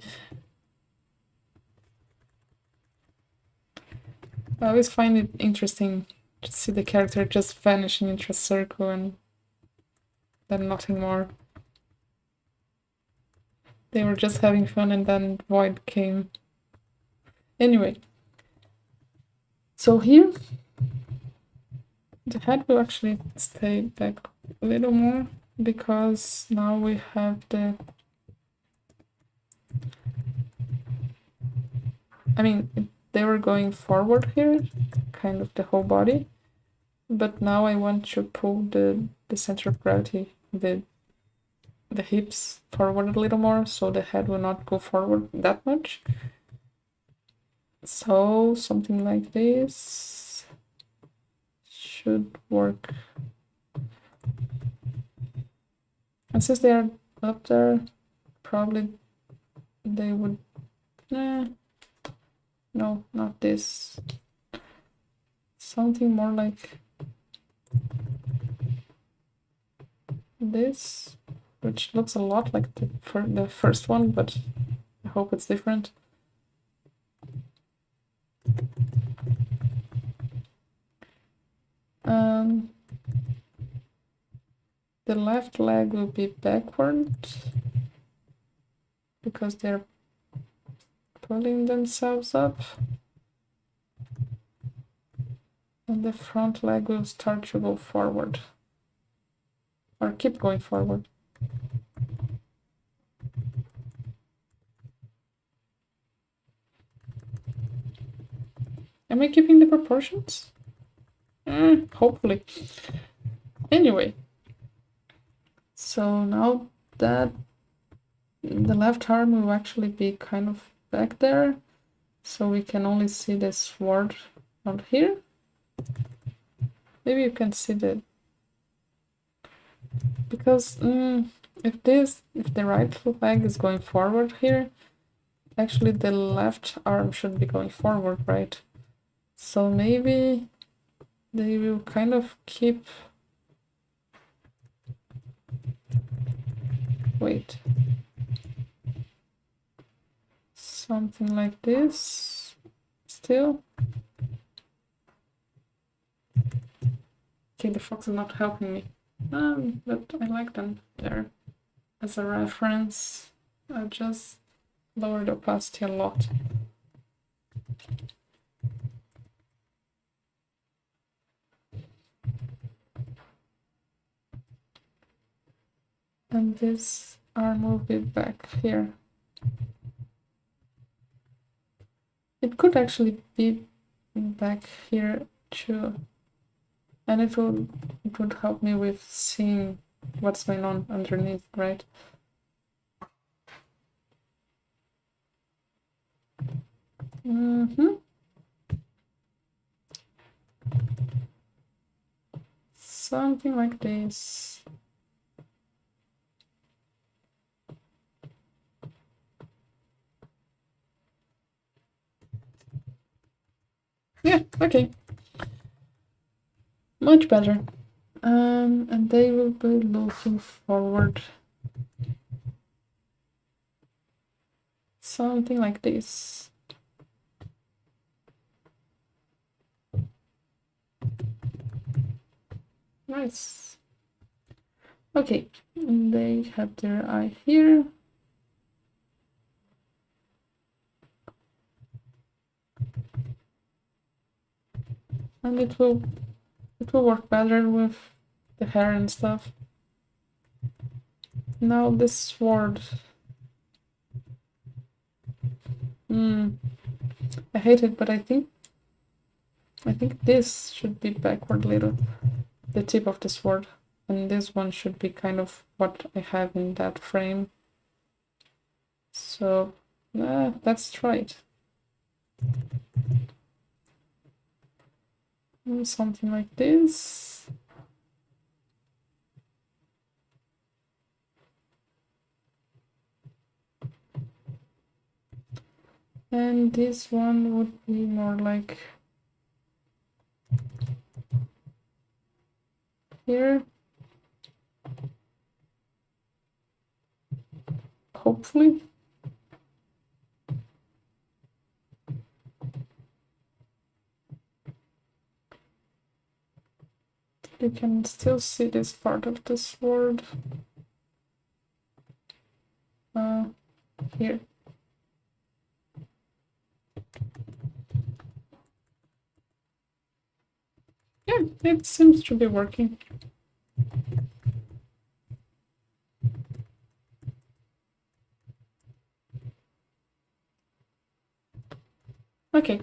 I always find it interesting to see the character just vanishing into a circle and then nothing more. They were just having fun and then Void came. Anyway. So here, the head will actually stay back a little more because now we have the... I mean, they were going forward here, kind of the whole body, but now I want to pull the center of gravity, the hips forward a little more, so the head will not go forward that much. So something like this should work. And since they are up there, probably they would... no, not this. Something more like this, which looks a lot like the first one, but I hope it's different. The left leg will be backward because they're pulling themselves up. And the front leg will start to go forward. Or keep going forward. Am I keeping the proportions? Hopefully. Anyway. So now that the left arm will actually be kind of back there. So we can only see the sword out here. Maybe you can see the... Because if the right leg is going forward here, actually the left arm should be going forward, right? So maybe they will kind of keep... Wait. Something like this. Still. Okay, the fox is not helping me. But I like them there. As a reference, I just lowered the opacity a lot. And this arm will be back here. It could actually be back here too. And it would help me with seeing what's going on underneath, right? Something like this. Yeah, okay. Much better. And they will be looking forward. Something like this. Nice. Okay, and they have their eye here. And it will work better with the hair and stuff. Now this sword. I hate it, but I think this should be backward little, the tip of the sword, and this one should be kind of what I have in that frame. So let's try it. Something like this. And this one would be more like here. Hopefully. You can still see this part of the sword. Here. Yeah, it seems to be working. Okay.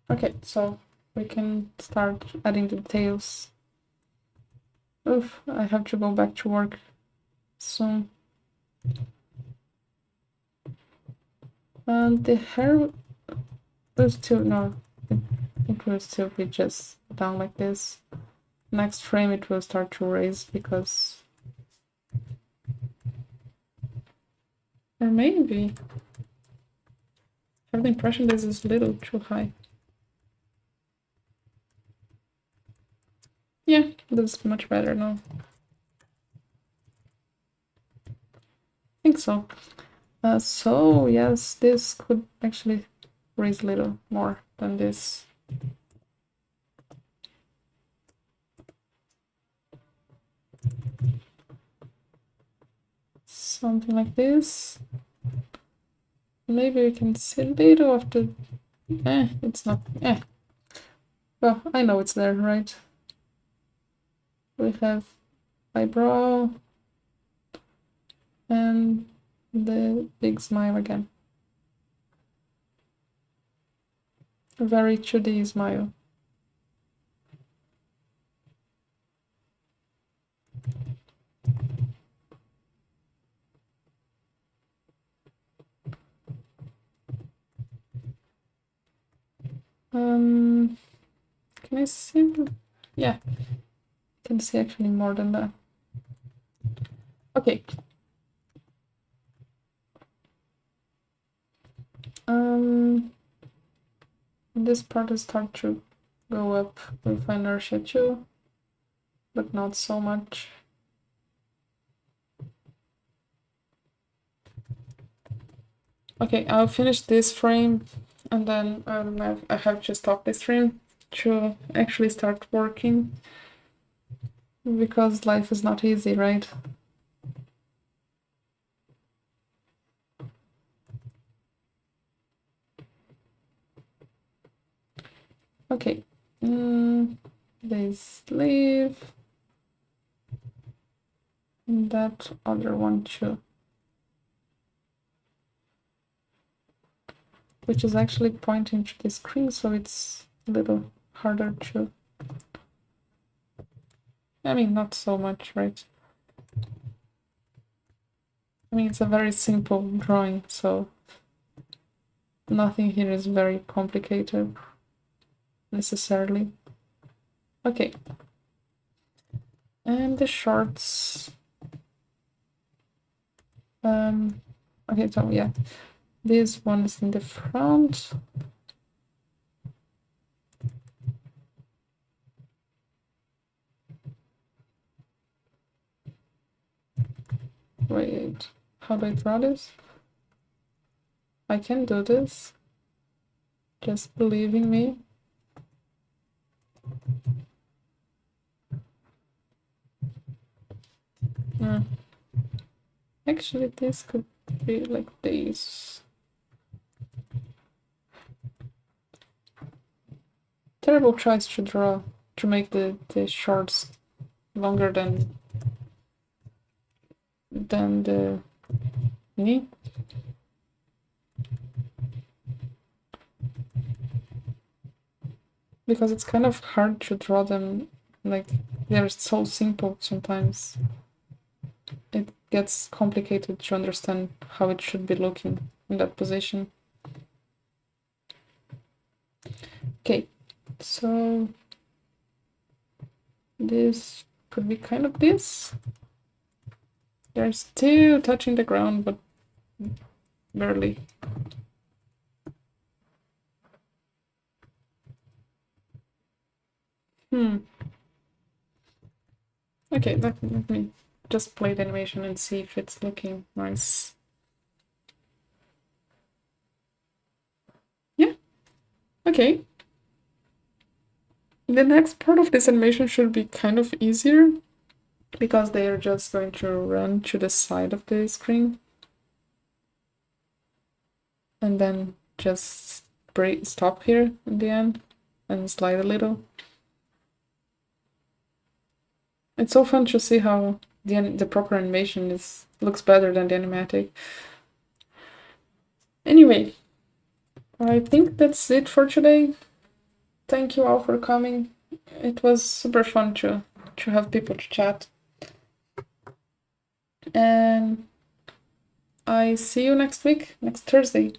Okay, so we can start adding the details. Oof, I have to go back to work soon. And the hair will still, no, it will still be just down like this. Next frame it will start to raise because... Or maybe... I have the impression this is a little too high. Yeah, this is much better now. I think so. So, yes, this could actually raise a little more than this. Something like this. Maybe we can see a little of the... it's not... Well, I know it's there, right? We have eyebrow and the big smile again. A very 2D smile. Can I see? Yeah, I can see actually more than that. Okay. This part is start to go up with inertia too, but not so much. Okay, I'll finish this frame and then I have to stop this frame to actually start working, because life is not easy, right? Okay, They sleeve. And that other one too. Which is actually pointing to the screen, so it's a little harder to... I mean, not so much, right? I mean, it's a very simple drawing, so nothing here is very complicated necessarily. Okay. And the shorts. Okay, so yeah, this one is in the front. Wait, how do I draw this? I can do this. Just believe in me. Actually, this could be like this. Terrible choice to draw, to make the shorts longer than the knee. Because it's kind of hard to draw them, like, they're so simple sometimes. It gets complicated to understand how it should be looking in that position. Okay, so this could be kind of this. They're still touching the ground, but barely. Okay, let me just play the animation and see if it's looking nice. Yeah, okay. The next part of this animation should be kind of easier, because they are just going to run to the side of the screen and then just stop here in the end and slide a little. It's so fun to see how the proper animation looks better than the animatic. Anyway, I think that's it for today. Thank you all for coming. It was super fun to have people to chat. And I see you next week, next Thursday.